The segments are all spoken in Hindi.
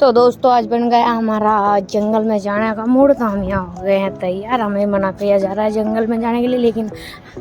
तो दोस्तों आज बन गया हमारा जंगल में जाने का मूड। तो हम यहाँ हो गए हैं तैयार। हमें मना किया जा रहा है जंगल में जाने के लिए, लेकिन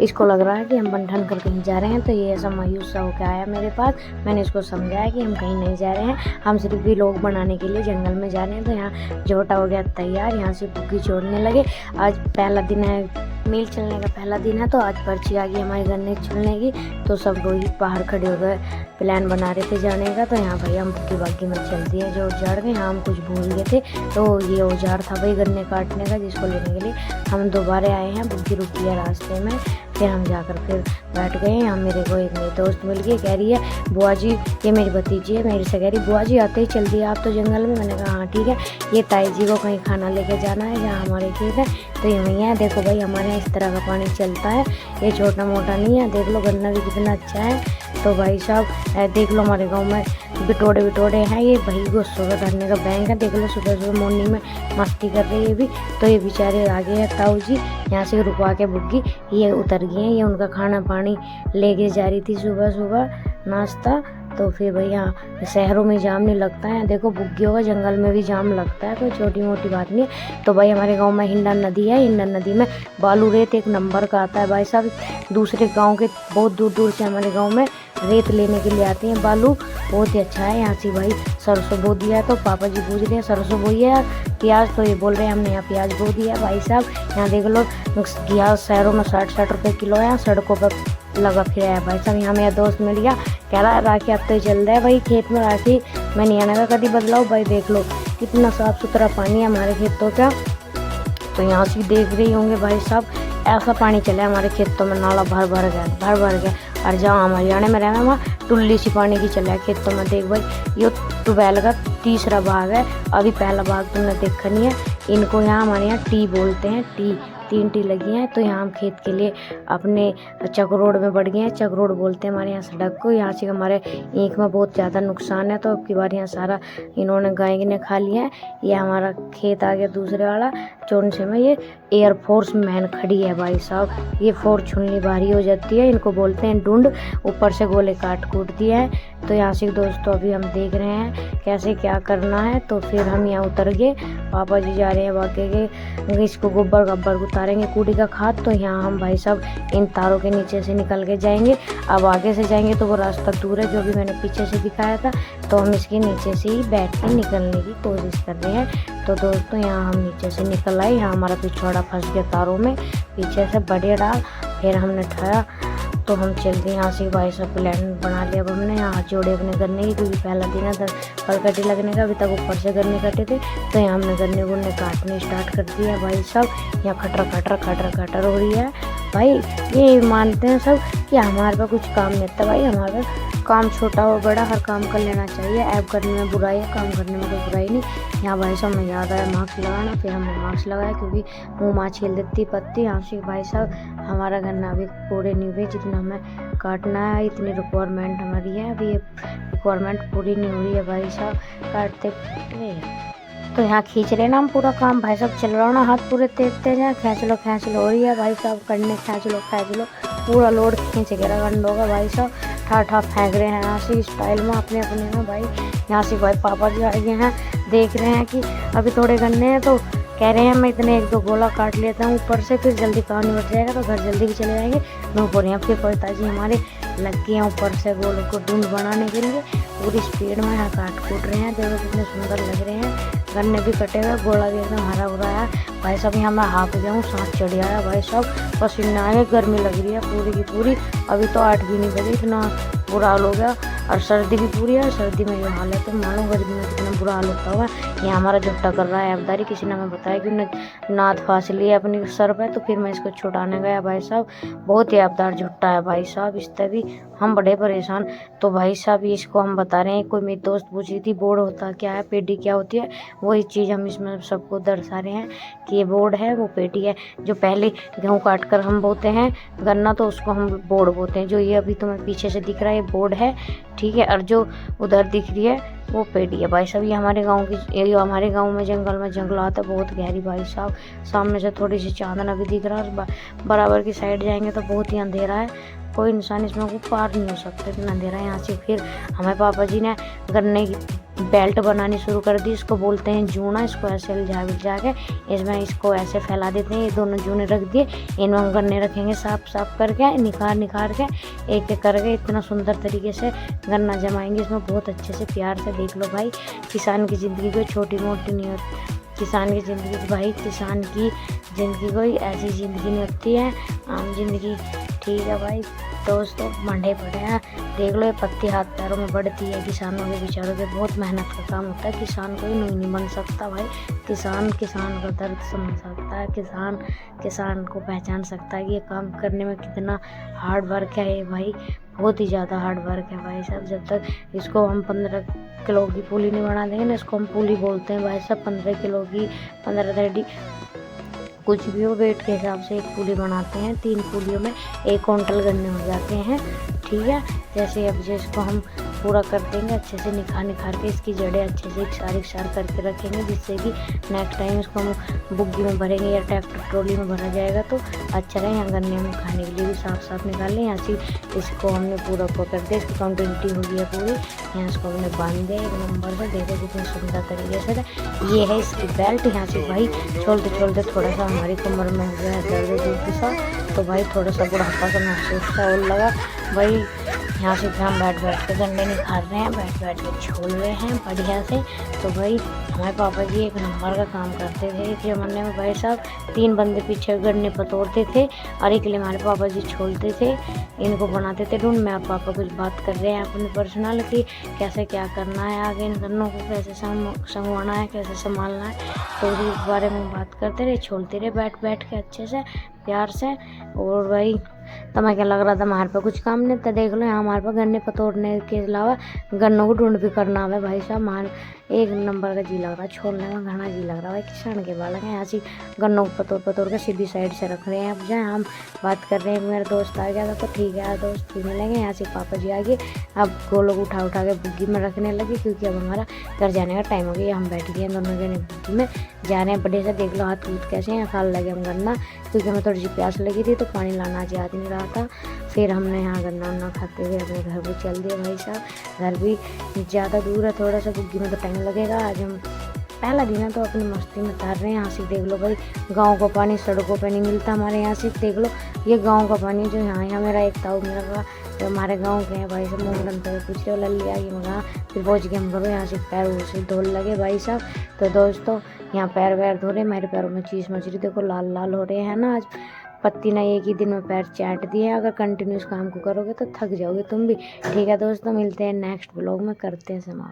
इसको लग रहा है कि हम बन ठन कर कहीं जा रहे हैं। तो ये ऐसा मायूस सा होकर आया मेरे पास। मैंने इसको समझाया कि हम कहीं नहीं जा रहे हैं, हम सिर्फ भी लोग बनाने के लिए जंगल में जा रहे हैं। तो यहाँ जोटा हो गया तैयार, यहाँ से बुग्गी छोड़ने लगे। आज पहला दिन है, मील चलने का पहला दिन है। तो आज पर्ची आ गई हमारे गन्ने चलने की। तो सब लोग बाहर खड़े हो गए, प्लान बना रहे थे जाने का। तो यहाँ भाई हम बुग्गी बाग्गी में चल दिए। जो औजार गए, यहाँ हम कुछ भूल गए थे। तो ये औजार था भाई गन्ने काटने का, जिसको लेने के लिए हम दोबारा आए हैं। बुग्गी रुकी है रास्ते में। फिर हम जाकर फिर बैठ गए। यहाँ मेरे को एक मेरी दोस्त मिल गई, कह रही है बुआ जी, ये मेरी भतीजी है, मेरे से कह रही बुआ जी आते ही चल दिए आप तो जंगल में। मैंने कहा हाँ ठीक है। ये ताई जी को कहीं खाना लेके जाना है जहाँ हमारे खेत है। तो ये वहीं है। देखो भाई हमारे यहाँ इस तरह का पानी चलता है, ये छोटा मोटा नहीं है। देख लो गन्ना भी कितना अच्छा है। तो भाई साहब देख लो हमारे गाँव में बिटोड़े हैं। ये भाई को सुबह धरने का बैंक है। देख लो सुबह सुबह मॉर्निंग में मस्ती कर रही है ये भी। तो ये बेचारे आगे है ताऊ जी, यहाँ से रुकवा के बुग्गी ये उतर गए हैं। ये उनका खाना पानी लेके जा रही थी सुबह सुबह नाश्ता। तो फिर भाई यहाँ शहरों में जाम नहीं लगता है, देखो बुग्गियों का जंगल में भी जाम लगता है, कोई छोटी मोटी बात नहीं है। तो भाई हमारे गांव में हिंडन नदी है। हिंडन नदी में बालू रेत एक नंबर का आता है भाई साहब। दूसरे गांव के बहुत दूर दूर से हमारे गांव में रेत लेने के लिए आते हैं। बालू बहुत ही अच्छा है। यहाँ से भाई सरसों बो दिया है। तो पापा जी पूछ रहे हैं सरसों बोई है प्याज, तो ये बोल रहे हैं हमने यहाँ प्याज बो दिया है भाई साहब। यहाँ देख लो प्याज शहरों में 60-60 रुपये किलो है, यहाँ सड़कों पर लगा फिर है भाई साहब। यहाँ मेरा दोस्त मिल गया, कह रहा है राखी अब तो चल रहा है भाई खेत में राखी। मैं नहीं आने का कभी बदलाव। भाई देख लो कितना साफ सुथरा पानी है हमारे खेतों का। तो यहाँ से देख रही होंगे भाई साहब, ऐसा पानी चला है हमारे खेतों में, नाला भर भर गया। और जहाँ हम हरियाणा में रहना वहाँ टुल्ली सी पानी की चला है खेतों में। देख भाई ये ट्यूबवेल का तीसरा भाग है, अभी पहला भाग तुमने देखा नहीं है। इनको यहाँ हमारे यहाँ टी बोलते हैं, टी 3 टी लगी हैं। तो यहाँ हम खेत के लिए अपने चक रोड में बढ़ गए हैं। चक रोड बोलते हैं हमारे यहाँ सड़क को। यहाँ से हमारे ईख में बहुत ज़्यादा नुकसान है। तो अब की बार यहाँ सारा इन्होंने गाय ने खा लिया है। ये हमारा खेत आ गया दूसरे वाला चौन से में। ये एयरफोर्स मैन खड़ी है भाई साहब। ये फोर्स छुलनी भारी हो जाती है, इनको बोलते हैं ढूंढ। ऊपर से गोले काट कूट दिए हैं। तो यहाँ से दोस्तों अभी हम देख रहे हैं कैसे क्या करना है। तो फिर हम यहाँ उतर गए, पापा जी जा रहे हैं बाकी के इसको गोबर उतारेंगे कूड़ी का खाद। तो यहाँ हम भाई साहब इन तारों के नीचे से निकल के जाएंगे। अब आगे से जाएंगे तो वो रास्ता दूर है जो भी मैंने पीछे से दिखाया था। तो हम इसके नीचे से ही बैठ के निकलने की कोशिश कर रहे हैं। तो दोस्तों यहाँ हम नीचे से निकल आए। यहाँ हमारा पिछवाड़ा फंस गया तारों में, पीछे से बड़े डाल। फिर हमने उठाया तो हम चलते यहाँ से भाई साहब प्लान बना लिया। अब हमने यहाँ जोड़े अपने गन्ने की, क्योंकि पहला दिन है फलकटी लगने का, अभी तक ऊपर से गन्ने कटे थे। तो यहाँ हमने गन्ने गुन्ने काटने स्टार्ट कर दिया है भाई साहब। यहाँ खटर हो रही है भाई। ये मानते हैं सब कि हमारे पास कुछ काम नहीं था भाई, हमारे काम छोटा हो बड़ा हर काम कर लेना चाहिए। ऐप करने में बुराई है, काम करने में कोई बुराई नहीं। यहाँ भाई साहब में याद आया मास्क लगाना, फिर हमने मास्क लगाया क्योंकि मुँह माँ छील देती पत्ती। यहाँ से भाई साहब हमारा गन्ना अभी पूरे नहीं हुए, जितना हमें काटना है इतनी रिक्वायरमेंट हमारी है। अभी ये रिक्वायरमेंट पूरी नहीं हो रही है भाई साहब काटते। तो यहाँ खींच रहे ना हम पूरा काम भाई साहब, चल रहा ना हाथ पूरे तेज हैं। खींच लो हो रही है भाई साहब, करने खींच लो पूरा लोड खींच के रहा गंडों का भाई साहब। ठा फेंक रहे हैं यहाँ से स्टाइल में अपने में भाई। यहाँ से भाई पापा जी आ गए हैं, देख रहे हैं कि अभी थोड़े गन्ने हैं। तो कह रहे हैं मैं इतने 1-2 गोला काट लेता हूँ ऊपर से, फिर जल्दी काम निपट जाएगा तो घर जल्दी भी चले जाएंगे। मैं ऊपर यहाँ फिर पिताजी हमारे लग गए हैं ऊपर से गोलों को ढूंढ बनाने के लिए। पूरी स्पीड में यहाँ काट कूट रहे हैं, देखो कितने सुंदर लग रहे हैं। गन्ने भी कटे हुए, गोला भी एकदम हरा भरा है भाई साहब। यहाँ मैं हाफ गया हूँ, सांस चढ़ आया भाई साहब, पसीना आ गया, गर्मी लग रही है पूरी की पूरी। अभी तो 8 भी नहीं बजे, इतना बुरा हाल हो गया। और सर्दी भी पूरी है, सर्दी में जो हाल है तो मालूम गर्मी में कितना बुरा हाल होता होगा। ये हमारा झुट्टा कर रहा है ऐबदारी। किसी ने हमें बताया कि उन्हें नाथ फांस ली है अपनी सर पे। तो फिर मैं इसको छुड़ाने गया भाई साहब, बहुत ही ऐबदार झुट्टा है भाई साहब, इस भी हम बड़े परेशान। तो भाई साहब इसको हम बता रहे हैं, कोई मेरी दोस्त पूछ रही थी बोर्ड होता क्या है, पेटी क्या होती है, वही चीज़ हम इसमें सबको दर्शा रहे हैं कि ये बोर्ड है वो पेटी है। जो पहले गेहूँ काट कर हम बोते हैं गन्ना, तो उसको हम बोर्ड बोते हैं। जो ये अभी तुम्हें पीछे से दिख रहा है ये बोर्ड है, ठीक है। और जो उधर दिख रही है वो पेटी है भाई साहब। ये हमारे गांव की, ये हमारे गांव में जंगल में जंगलात है बहुत गहरी भाई साहब। सामने से थोड़ी सी चांदना भी दिख रहा है, और बराबर की साइड जाएंगे तो बहुत ही अंधेरा है, कोई इंसान इसमें को पार नहीं हो सकता, इतना अंधेरा है यहाँ से। फिर हमें पापा जी ने गन्ने की बेल्ट बनानी शुरू कर दी। इसको बोलते हैं जूना। इसको ऐसे उलझा के इसमें इसको ऐसे फैला देते हैं। ये दोनों जूने रख दिए, इनमें हम गन्ने रखेंगे साफ करके, निखार के एक एक करके इतना सुंदर तरीके से गन्ना जमाएंगे इसमें बहुत अच्छे से प्यार से। देख लो भाई, किसान की ज़िंदगी कोई छोटी मोटी नहीं होती। किसान की ज़िंदगी भाई, किसान की ज़िंदगी कोई ऐसी ज़िंदगी नहीं होती है, आम ज़िंदगी। ठीक है भाई दोस्तों, मंडे पड़े हैं। देख लो ये पत्ती हाथ पैरों में बढ़ती है। किसानों के बेचारों के बहुत मेहनत का काम होता है। किसान कोई नहीं बन सकता भाई। किसान का दर्द समझ सकता है। किसान को पहचान सकता है कि ये काम करने में कितना हार्ड वर्क है। ये भाई बहुत ही ज़्यादा हार्ड वर्क है भाई साहब। जब तक इसको हम 15 किलो की पूली नहीं बना देंगे ना, इसको हम पूली बोलते हैं भाई साहब। 15 किलो की 15-30 कुछ भी हो, वेट के हिसाब से एक पूली बनाते हैं। 3 पूलियों में 1 क्विंटल गन्ने हो जाते हैं। ठीक है, जैसे अब जिसको हम पूरा कर देंगे अच्छे से, निखार के इसकी जड़ें अच्छे से इकसार करके रखेंगे, जिससे कि नेक्स्ट टाइम इसको हम बुग्गी में भरेंगे या ट्रैक्टर ट्रॉली में भरा जाएगा तो अच्छा रहे। यहाँ गन्ने में खाने के लिए भी साफ निकाल लें। यहाँ से इसको हमने पूरा पकड़ दिया, इसकी कंटिन्यूटी हो गई है पूरी। यहाँ इसको हमने बांध दिया एक नंबर से। देखो कितनी सुंदर तरीके से ये है इसकी बेल्ट। यहाँ से भाई छोड़ते थोड़ा सा हमारी कमर में हो गया है दर्द दूर सा, तो भाई थोड़ा सा बुढ़ापा सा महसूस सा और लगा भाई। यहाँ से फिर हम बैठ के गन्ने निकाल रहे हैं, बैठ के छोड़ रहे हैं बढ़िया से। तो भाई हमारे पापा जी एक नंबर का काम करते थे इस ज़माने में भाई साहब। 3 बंदे पीछे गन्ने पतोड़ते थे और एक लिए हमारे पापा जी छोड़ते थे, इनको बनाते थे ढूंढ। मैं पापा कुछ बात कर रहे हैं अपनी पर्सनल की, कैसे क्या करना है आगे, इन गन्नों को कैसे संगवाना है, कैसे संभालना है, तो उस बारे में बात करते रहे, छोड़ते रहे बैठ के अच्छे से प्यार से। और भाई तुम्हें क्या लग रहा था हमारे पे कुछ काम नहीं था? देख लो यहाँ हमारे पास गन्ने पतोड़ने के अलावा गन्नों को ढूंढ भी करना है भाई साहब। मान एक नंबर का जी लग रहा है, छोड़ने में घना जी लग रहा है भाई। किसान के बालक हैं, यहाँ से गन्नों को पतोड़ के सीधी साइड से रख रहे हैं। अब जहाँ हम बात कर रहे हैं, मेरा दोस्त आ गया था तो ठीक है दोस्त फिर मिलेंगे। यहाँ से पापा जी आ गए, अब वो लोग उठा के बुग्गी में रखने लगे, क्योंकि अब हमारा घर जाने का टाइम हो गया। हम बैठ गए दोनों जने बुग्गी में जा रहे हैं बड़े से। देख लो हाथ वूथ कैसे हैं, खाल लगे हम गन्ना, क्योंकि हमें थोड़ी सी प्यास लगी थी तो पानी लाना आज याद नहीं रहा था। फिर हमने यहाँ गन्ना खाते हुए अपने घर को चल दिया भाई साहब। घर भी ज़्यादा दूर है, थोड़ा सा बुग्गी में तो टाइम लगेगा। आज हम पहला दिन है तो अपनी मस्ती में उतार रहे हैं। यहाँ से देख लो भाई, गांव का पानी सड़कों पे नहीं मिलता हमारे यहाँ से। देख लो ये गांव का पानी जो यहाँ मेरा एक ताऊ मेरा जो हमारे गांव के हैं भाई साहब, मुंगरन पे पूछ रहे लल्ली आई मगा। फिर पहुँच के हम करो यहाँ से पैर से धोल लगे भाई साहब। तो दोस्तों यहाँ पैर वैर धो रहे, मेरे पैरों में चीज़ मछली देखो लाल हो रहे हैं ना। आज पत्ती ने एक ही दिन में पैर चाट दिए। अगर कंटिन्यूस काम को करोगे तो थक जाओगे तुम भी। ठीक है दोस्तों, मिलते हैं नेक्स्ट ब्लॉग में, करते हैं समाप्त।